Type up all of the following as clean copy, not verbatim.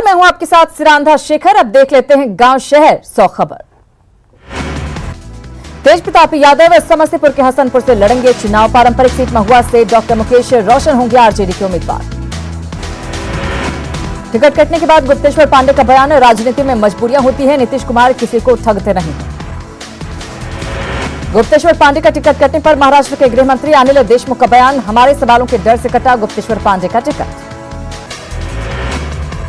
नमस्कार, मैं हूं आपके साथ सिरांधा शेखर। अब देख लेते हैं गांव शहर 100 खबर। तेज प्रताप यादव समस्तीपुर के हसनपुर से लड़ेंगे चुनाव। पारंपरिक सीट महुआ से डॉक्टर मुकेश रोशन होंगे आरजेडी के उम्मीदवार। टिकट कटने के बाद गुप्तेश्वर पांडे का बयान, राजनीति में मजबूरियां होती हैं, नीतीश कुमार किसी को ठगते नहीं। गुप्तेश्वर पांडे का टिकट कटने पर महाराष्ट्र के गृह मंत्री अनिल देशमुख का बयान, हमारे सवालों के डर से कटा गुप्तेश्वर पांडे का टिकट।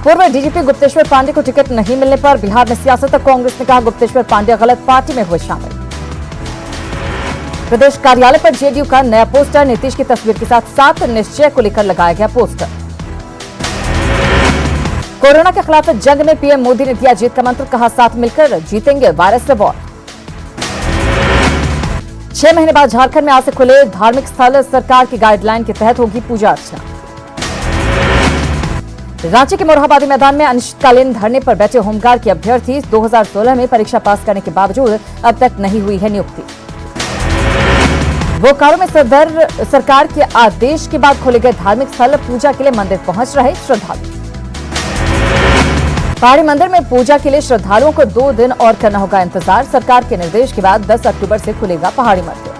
पूर्व डीजीपी गुप्तेश्वर पांडे को टिकट नहीं मिलने पर बिहार में सियासत, कांग्रेस ने कहा गुप्तेश्वर पांडे गलत पार्टी में हुए शामिल। प्रदेश कार्यालय पर जेडीयू का नया पोस्टर, नीतीश की तस्वीर के साथ 7 निश्चय को लेकर लगाया गया पोस्टर। कोरोना के खिलाफ जंग में पीएम मोदी ने दिया जीत का मंत्र, कहा साथ मिलकर जीतेंगे वायरस से वॉर। 6 महीने बाद झारखंड में आज से खुले धार्मिक स्थल, सरकार की गाइडलाइन के तहत होगी पूजा अर्चना। रांची के मोरहाबादी मैदान में अनिश्चितकालीन धरने पर बैठे होमगार्ड के अभ्यर्थी 2016 में परीक्षा पास करने के बावजूद अब तक नहीं हुई है नियुक्ति। बोकारो में सरकार के आदेश के बाद खोले गए धार्मिक स्थल, पूजा के लिए मंदिर पहुंच रहे श्रद्धालु। पहाड़ी मंदिर में पूजा के लिए श्रद्धालुओं को 2 दिन और करना होगा इंतजार। सरकार के निर्देश के बाद 10 अक्टूबर से खुलेगा पहाड़ी मंदिर।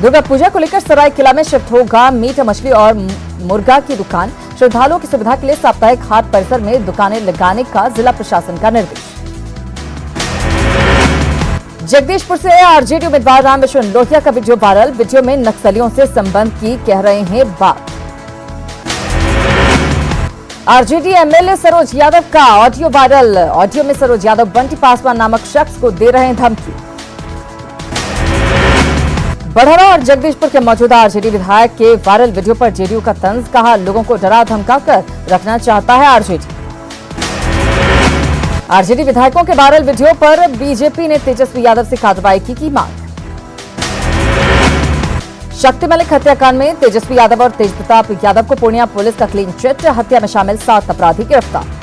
दुर्गा पूजा को लेकर सरायकेला में शिफ्ट होगा मीट मछली और मुर्गा की दुकान। श्रद्धालुओं की सुविधा के लिए साप्ताहिक हाट परिसर में दुकानें लगाने का जिला प्रशासन का निर्देश। जगदीशपुर से आरजेडी उम्मीदवार रामविश्व लोहिया का वीडियो वायरल, वीडियो में नक्सलियों से संबंध की कह रहे हैं बात। आरजेडी एमएलए सरोज यादव का ऑडियो वायरल, ऑडियो में सरोज यादव बंटी पासवान नामक शख्स को दे रहे हैं धमकी। बढ़ौरा और जगदीशपुर के मौजूदा आरजेडी विधायक के वायरल वीडियो पर जेडीयू का तंज, कहा लोगों को डरा धमकाकर रखना चाहता है आरजेडी। आरजेडी विधायकों के वायरल वीडियो पर बीजेपी ने तेजस्वी यादव से कार्रवाई की मांग। शक्ति मलिक हत्याकांड में तेजस्वी यादव और तेज प्रताप यादव को पूर्णिया पुलिस का क्लीन चिट, हत्या में शामिल 7 अपराधी गिरफ्तार।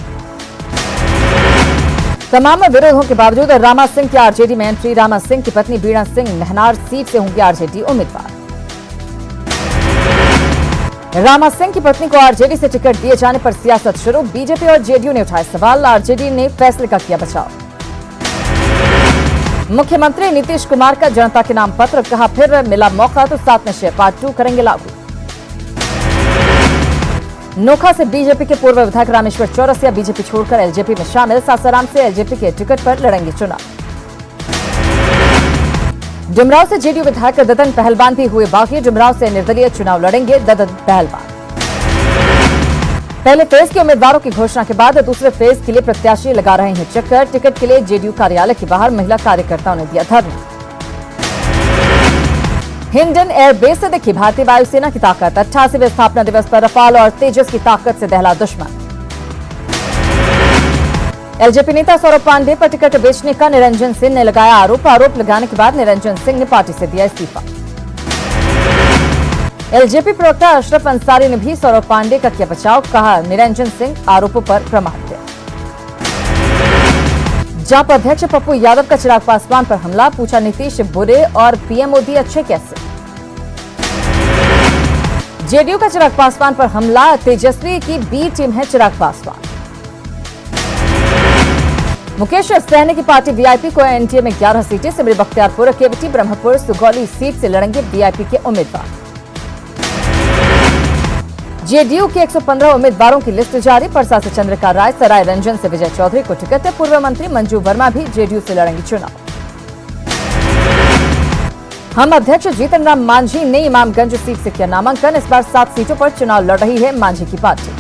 तमाम विरोधों के बावजूद रामा सिंह की आरजेडी में एंट्री, रामा सिंह की पत्नी बीणा सिंह महनार सीट से होंगी आरजेडी उम्मीदवार। रामा सिंह की पत्नी को आरजेडी से टिकट दिए जाने पर सियासत शुरू, बीजेपी और जेडीयू ने उठाए सवाल, आरजेडी ने फैसले का किया बचाव। मुख्यमंत्री नीतीश कुमार का जनता के नाम पत्र, कहा फिर मिला मौका तो 7 निश्चय पार्ट 2 करेंगे लागू। नोखा से बीजेपी के पूर्व विधायक रामेश्वर चौरसिया बीजेपी छोड़कर एलजेपी में शामिल, सासाराम से एलजेपी के टिकट पर लड़ेंगे चुनाव। डुमराव से जेडीयू विधायक ददन पहलवान भी हुए बागी, डुमराव से निर्दलीय चुनाव लड़ेंगे ददन पहलवान। पहले फेज के उम्मीदवारों की घोषणा के बाद दूसरे फेज के लिए प्रत्याशी लगा रहे हैं चक्कर, टिकट के लिए जेडीयू कार्यालय के बाहर महिला कार्यकर्ताओं ने दिया धरना। हिंडन एयरबेस से देखी भारतीय वायुसेना की ताकत, 88वें स्थापना दिवस पर रफाल और तेजस की ताकत से दहला दुश्मन। एलजेपी नेता सौरभ पांडे पर टिकट बेचने का निरंजन सिंह ने लगाया आरोप लगाने के बाद निरंजन सिंह ने पार्टी से दिया इस्तीफा। एलजेपी प्रवक्ता अशरफ अंसारी ने भी सौरभ पांडे का किया बचाव, कहा निरंजन सिंह आरोपों पर प्रमाणित। जाप अध्यक्ष पप्पू यादव का चिराग पासवान पर हमला, पूछा नीतीश बुरे और पीएम मोदी अच्छे कैसे। जेडीयू का चिराग पासवान पर हमला, तेजस्वी की बी टीम है चिराग पासवान। मुकेश सहनी की पार्टी वीआईपी को एनडीए में 11 सीटें, सिमरी बख्तियारपुर, केवटी, ब्रह्मपुर, सुगौली सीट से लड़ेंगे वीआईपी के उम्मीदवार। जेडीयू के 115 उम्मीदवारों की लिस्ट जारी, परसा से चंद्रिका राय, सराय रंजन से विजय चौधरी को टिकट है, पूर्व मंत्री मंजू वर्मा भी जेडीयू से लड़ेंगे चुनाव। हम अध्यक्ष जीतन राम मांझी ने इमामगंज सीट से किया नामांकन, इस बार 7 सीटों पर चुनाव लड़ रही है मांझी की पार्टी।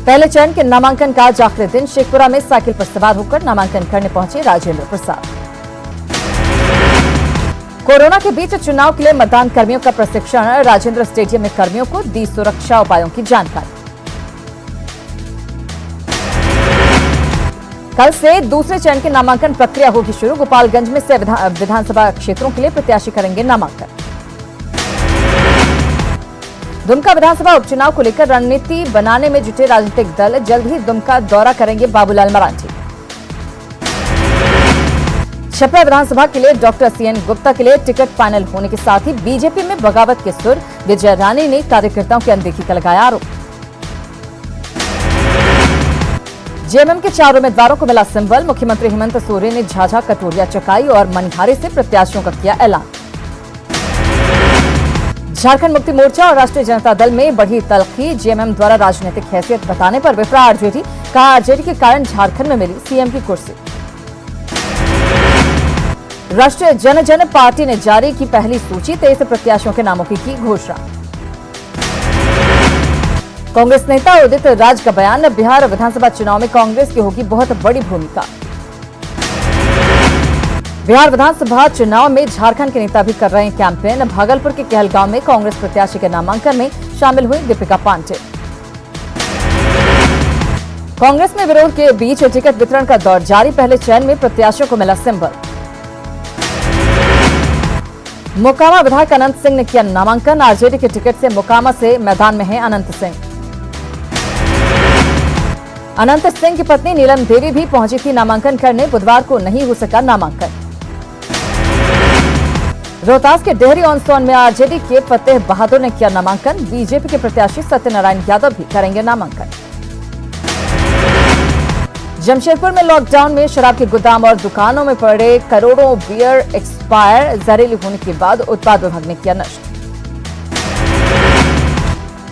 पहले चरण के नामांकन का आज आखिरी दिन, शेखपुरा में साइकिल पर सवार होकर नामांकन करने पहुंचे राजेंद्र प्रसाद। कोरोना के बीच चुनाव के लिए मतदान कर्मियों का प्रशिक्षण, राजेंद्र स्टेडियम में कर्मियों को दी सुरक्षा उपायों की जानकारी। कल से दूसरे चरण की नामांकन प्रक्रिया होगी शुरू, गोपालगंज में से विधानसभा क्षेत्रों के लिए प्रत्याशी करेंगे नामांकन। दुमका विधानसभा उपचुनाव को लेकर रणनीति बनाने में जुटे राजनीतिक दल, जल्द ही दुमका दौरा करेंगे बाबूलाल मरांडी। छपरा विधानसभा के लिए डॉक्टर सीएन गुप्ता के लिए टिकट फाइनल होने के साथ ही बीजेपी में बगावत के सुर, विजय रानी ने कार्यकर्ताओं की अनदेखी का लगाया आरोप। जेएमएम के 4 उम्मीदवारों को मिला सिंबल। मुख्यमंत्री हेमंत सोरेन ने झाझा, कटोरिया, चकाई और मनिहारी से प्रत्याशियों का किया ऐलान। झारखंड मुक्ति मोर्चा और राष्ट्रीय जनता दल में बढ़ी तल्खी। जेएमएम द्वारा राजनीतिक हैसियत बताने पर विफरा आरजेडी, कहा आरजेडी के कारण झारखंड में मिली सीएम की कुर्सी। राष्ट्रीय जन पार्टी ने जारी की पहली सूची, 23 प्रत्याशियों के नामों की घोषणा। कांग्रेस नेता उदित राज का बयान, बिहार विधानसभा चुनाव में कांग्रेस की होगी बहुत बड़ी भूमिका। बिहार विधानसभा चुनाव में झारखंड के नेता भी कर रहे हैं कैंपेन। भागलपुर के कहलगांव में कांग्रेस प्रत्याशी के नामांकन में शामिल हुई दीपिका पांडे। कांग्रेस में विरोध के बीच टिकट वितरण का दौर जारी, पहले चयन में प्रत्याशियों को मिला सिंबल। मोकामा विधायक अनंत सिंह ने किया नामांकन। आरजेडी के टिकट से मोकामा से मैदान में हैं अनंत सिंह। अनंत सिंह की पत्नी नीलम देवी भी पहुंची थी नामांकन करने, बुधवार को नहीं हो सका नामांकन। रोहतास के डेहरी ऑन सोन में आरजेडी के फतेह बहादुर ने किया नामांकन। बीजेपी के प्रत्याशी सत्यनारायण यादव भी करेंगे नामांकन। जमशेदपुर में लॉकडाउन में शराब के गोदाम और दुकानों में पड़े करोड़ों बियर एक्सपायर, जहरीली होने के बाद उत्पाद विभाग ने किया नष्ट।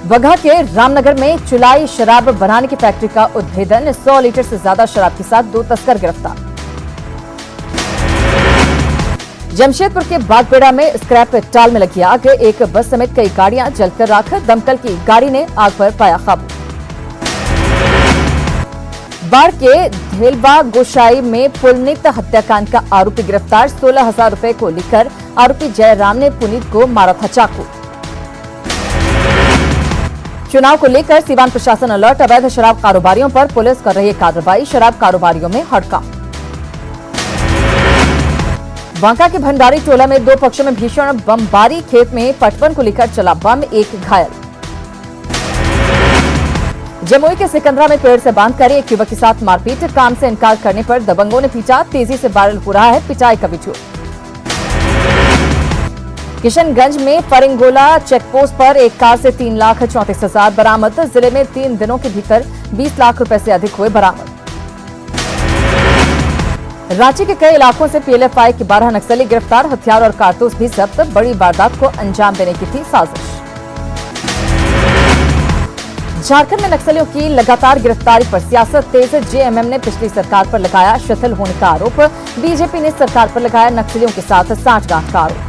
बगहा के रामनगर में चुलाई शराब बनाने की फैक्ट्री का उद्भेदन, 100 लीटर से ज्यादा शराब के साथ 2 तस्कर गिरफ्तार। जमशेदपुर के बागबेड़ा में स्क्रैप टाल में लगी आग, एक बस समेत कई गाड़ियां जलकर राख, दमकल की गाड़ी ने आग पर पाया काबू। बाढ़ के धेलवा गोशाई में पुलनित हत्याकांड का आरोपी गिरफ्तार, 16,000 रुपए को लेकर आरोपी जयराम ने पुनीत को मारा था चाकू। चुनाव को लेकर सीवान प्रशासन अलर्ट, अवैध शराब कारोबारियों पर पुलिस कर रही है कार्रवाई, शराब कारोबारियों में हड़कंप। बांका के भंडारी टोला में 2 पक्षों में भीषण बमबारी, खेत में पटवन को लेकर चला बम, एक घायल। जमुई के सिकंदरा में पेड़ से बांधकर एक युवक के साथ मारपीट, काम से इनकार करने पर दबंगों ने पीटा, तेजी से वायरल हो रहा है पिटाई का वीडियो। किशनगंज में फरिंगोला चेकपोस्ट पर एक कार से 3,34,000 बरामद, जिले में 3 दिनों के भीतर 20 लाख रुपए से अधिक हुए बरामद। रांची के कई इलाकों से पीएलएफआई के 12 नक्सली गिरफ्तार, हथियार और कारतूस भी जब्त, बड़ी वारदात को अंजाम देने की थी साजिश। झारखंड में नक्सलियों की लगातार गिरफ्तारी पर सियासत तेज, जेएमएम ने पिछली सरकार पर लगाया शिथिल होने का आरोप, बीजेपी ने सरकार पर लगाया नक्सलियों के साथ सांठगांठ का आरोप।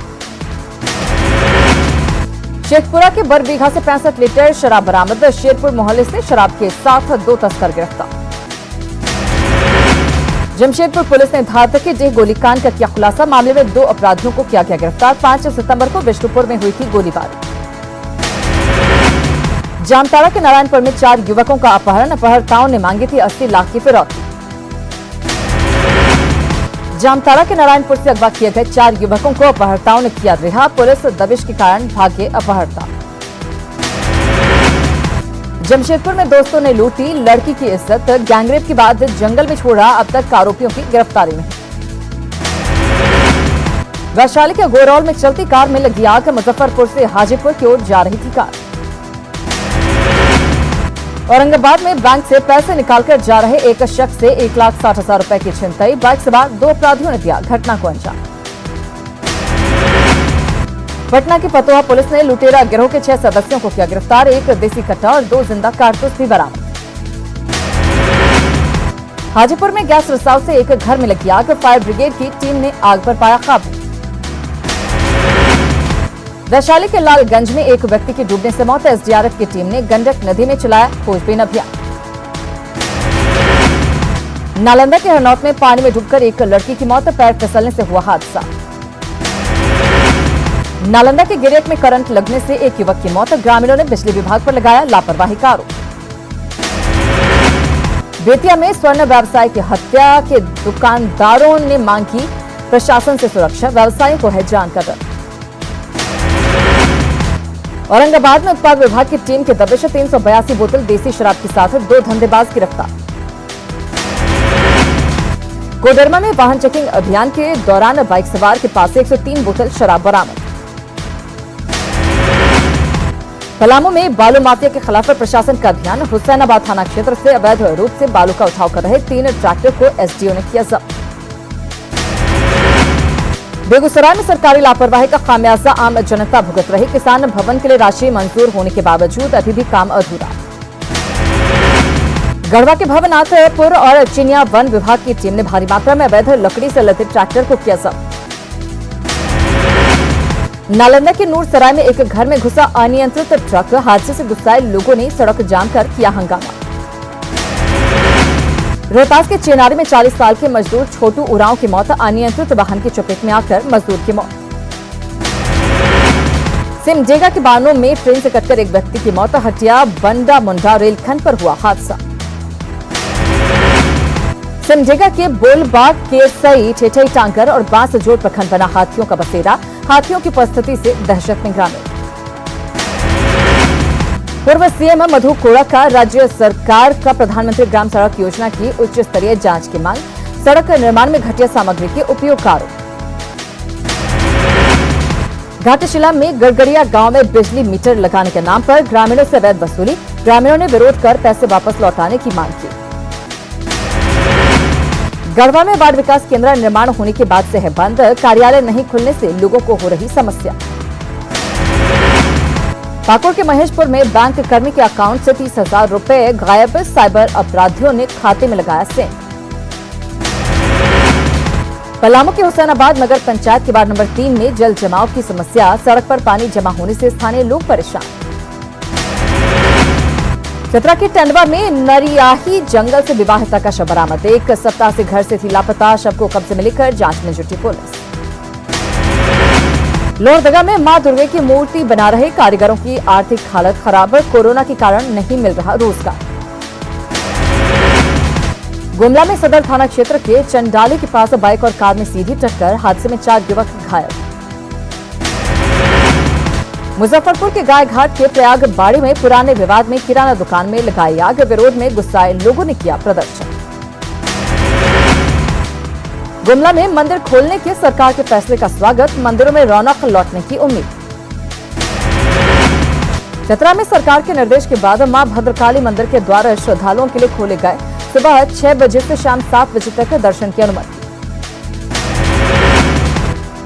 शेखपुरा के बरबीघा से 65 लीटर शराब बरामद, शेरपुर मोहल्ले से शराब के साथ 2 तस्कर गिरफ्तार। जमशेदपुर पुलिस ने धारतकी गोलीकांड का किया खुलासा, मामले में 2 अपराधियों को किया गया गिरफ्तार, 5 सितंबर को विष्णुपुर में हुई थी गोलीबारी। जामताड़ा के नारायणपुर में 4 युवकों का अपहरण, अपहर्ताओं ने मांगी थी 80 लाख की फिरौती। जामताड़ा के नारायणपुर से अगवा किए गए 4 युवकों को अपहर्ताओं ने किया रिहा, पुलिस दबिश के कारण भागे अपहर्ता। जमशेदपुर में दोस्तों ने लूटी लड़की की इज्जत, गैंगरेप के बाद जंगल में छोड़ा, अब तक आरोपियों की गिरफ्तारी नहीं। वैशाली के गोरौल में चलती कार में लगी आग, मुजफ्फरपुर से हाजीपुर की ओर जा रही थी कार। औरंगाबाद में बैंक से पैसे निकालकर जा रहे एक शख्स से 1,60,000 रुपए की छिनतई, बाइक सवार 2 अपराधियों ने दिया घटना को अंजाम। पटना की फतुहा पुलिस ने लुटेरा गिरोह के 6 सदस्यों को किया गिरफ्तार, 1 देसी कट्टा और 2 जिंदा कारतूस भी बरामद। हाजीपुर में गैस रिसाव से एक घर में लगी आग, फायर ब्रिगेड की टीम ने आग पर पाया काबू। वैशाली के लालगंज में एक व्यक्ति की डूबने से मौत, एसडीआरएफ की टीम ने गंडक नदी में चलाया खोजबीन अभियान। नालंदा के हरनौत में पानी में डूबकर एक लड़की की मौत, पैर फिसलने से हुआ हादसा। नालंदा के गिरियक में करंट लगने से एक युवक की मौत, ग्रामीणों ने बिजली विभाग पर लगाया लापरवाही का आरोप। बेतिया में स्वर्ण व्यवसाय की हत्या के दुकानदारों ने मांगी प्रशासन से सुरक्षा, व्यवसायियों को है जान का डर। औरंगाबाद में उत्पाद विभाग की टीम के दबिश, 382 बोतल देसी शराब के साथ 2 धंधेबाज गिरफ्तार। कोडरमा में वाहन चेकिंग अभियान के दौरान बाइक सवार के पास से 103 बोतल शराब बरामद। पलामू में बालू माफिया के खिलाफ प्रशासन का अभियान। हुसैनाबाद थाना क्षेत्र से अवैध रूप से बालू का उठाव कर रहे 3 ट्रैक्टर को एसडीओ ने किया जब्त। बेगूसराय में सरकारी लापरवाही का खामियाजा आम जनता भुगत रही। किसान भवन के लिए राशि मंजूर होने के बावजूद अभी भी काम अधूरा। गढ़वा के भवनाथपुर और चिनिया वन विभाग की टीम ने भारी मात्रा में अवैध लकड़ी से लदे ट्रैक्टर को किया जब्त। नालंदा के नूरसराय में एक घर में घुसा अनियंत्रित ट्रक। हादसे से गुस्साए लोगों ने सड़क जाम कर किया हंगामा। रोहतास के चेनारी में 40 साल के मजदूर छोटू उरांव की मौत। अनियंत्रित वाहन की चपेट में आकर मजदूर की मौत। सिमडेगा के बानों में ट्रेन से कटकर एक व्यक्ति की मौत। हटिया बंडा मुंडा रेलखंड पर हुआ हादसा। सिमडेगा के बोलबाग के सई ठेठई टांगर और बांसजोड़ प्रखंड बना हाथियों का बसेरा। हाथियों की उपस्थिति से दहशत में ग्रामीण। पूर्व सीएम मधु कोड़ा का राज्य सरकार का प्रधानमंत्री ग्राम सड़क योजना की उच्च स्तरीय जांच की मांग। सड़क निर्माण में घटिया सामग्री के उपयोग का आरोप। घाटशिला में गड़गड़िया गांव में बिजली मीटर लगाने के नाम पर ग्रामीणों से अवैध वसूली। ग्रामीणों ने विरोध कर पैसे वापस लौटाने की मांग की। गढ़वा में वार्ड विकास केंद्र निर्माण होने के बाद से है बंद। कार्यालय नहीं खुलने से लोगों को हो रही समस्या। पाकुड़ के महेशपुर में बैंक कर्मी के अकाउंट से 30,000 रुपए गायब। साइबर अपराधियों ने खाते में लगाया सेंध। पलामू के हुसैनाबाद नगर पंचायत के वार्ड नंबर 3 में जल जमाव की समस्या। सड़क पर पानी जमा होने से स्थानीय लोग परेशान। चतरा के टंडवा में नरियाही जंगल से विवाहिता का शव बरामद। 1 सप्ताह से घर से थी लापता। शव को कब्जे में लेकर जांच में जुटी पुलिस। लोहरदगा में मां दुर्गे की मूर्ति बना रहे कारीगरों की आर्थिक हालत खराब। कोरोना के कारण नहीं मिल रहा रोजगार। गुमला में सदर थाना क्षेत्र के चंडाली के पास बाइक और कार में सीधी टक्कर। हादसे में 4 युवक घायल। मुजफ्फरपुर के गाय घाट के प्रयाग बाड़ी में पुराने विवाद में किराना दुकान में लगाई आग। विरोध में गुस्साए लोगों ने किया प्रदर्शन। गुमला में मंदिर खोलने के सरकार के फैसले का स्वागत। मंदिरों में रौनक लौटने की उम्मीद। चतरा में सरकार के निर्देश के बाद मां भद्रकाली मंदिर के द्वार श्रद्धालुओं के लिए खोले गए। सुबह 6 बजे से शाम 7 बजे तक दर्शन की अनुमति।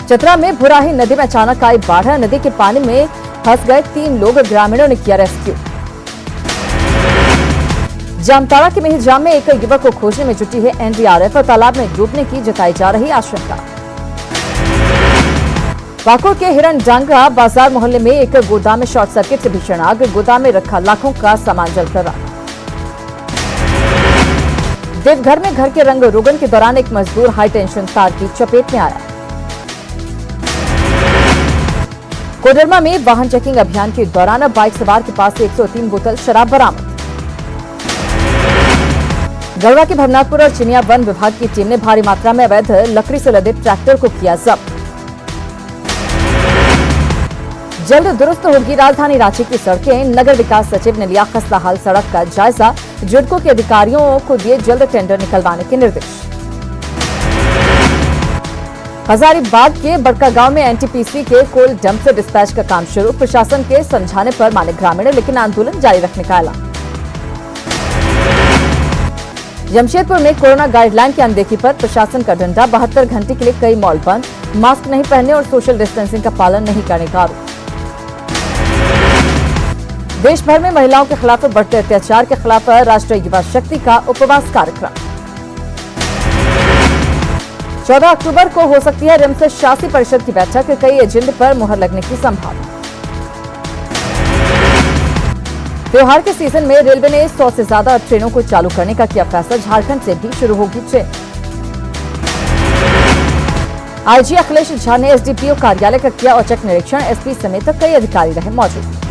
चतरा में भुराही नदी में अचानक आई बाढ़। नदी के पानी में फंस गए 3 लोग। ग्रामीणों ने किया रेस्क्यू। जामताड़ा के मेहजाम में एक युवक को खोजने में जुटी है एनडीआरएफ। तालाब में डूबने की जताई जा रही आशंका। पाकुड़ के हिरणडांगा बाजार मोहल्ले में एक गोदाम में शॉर्ट सर्किट से भीषण आग। गोदाम में रखा लाखों का सामान जलकर राख। देवघर में घर के रंग रोगन के दौरान एक मजदूर हाई टेंशन तार की चपेट में आया। कोडरमा में वाहन चेकिंग अभियान के दौरान बाइक सवार के पास से 103 बोतल शराब बरामद। गढ़वा के भवनाथपुर और चिनिया वन विभाग की टीम ने भारी मात्रा में अवैध लकड़ी से लदे ट्रैक्टर को किया जब्त। जल्द दुरुस्त होगी राजधानी रांची की सड़कें। नगर विकास सचिव ने लिया खस्ताहाल सड़क का जायजा। जुडको के अधिकारियों को दिए जल्द टेंडर निकलवाने के निर्देश। हजारीबाग के बड़कागांव में एनटीपीसी के कोल डंप से डिस्पैच का काम शुरू। प्रशासन के समझाने पर माने ग्रामीण, लेकिन आंदोलन जारी रखने का ऐलान। जमशेदपुर में कोरोना गाइडलाइन की अनदेखी पर प्रशासन का डंडा। 72 घंटे के लिए कई मॉल बंद। मास्क नहीं पहनने और सोशल डिस्टेंसिंग का पालन नहीं करने का आरोप। देश भर में महिलाओं के खिलाफ बढ़ते अत्याचार के खिलाफ राष्ट्रीय युवा शक्ति का उपवास कार्यक्रम। 14 अक्टूबर को हो सकती है रिम्स शासी परिषद की बैठक। कई एजेंडे पर मुहर लगने की संभावना। त्योहार के सीजन में रेलवे ने 100 से ज्यादा ट्रेनों को चालू करने का किया फैसला। झारखंड से भी शुरू होगी ट्रेन। आईजी अखिलेश झा ने एसडीपीओ कार्यालय का किया औचक निरीक्षण। एसपी समेत कई अधिकारी रहे मौजूद।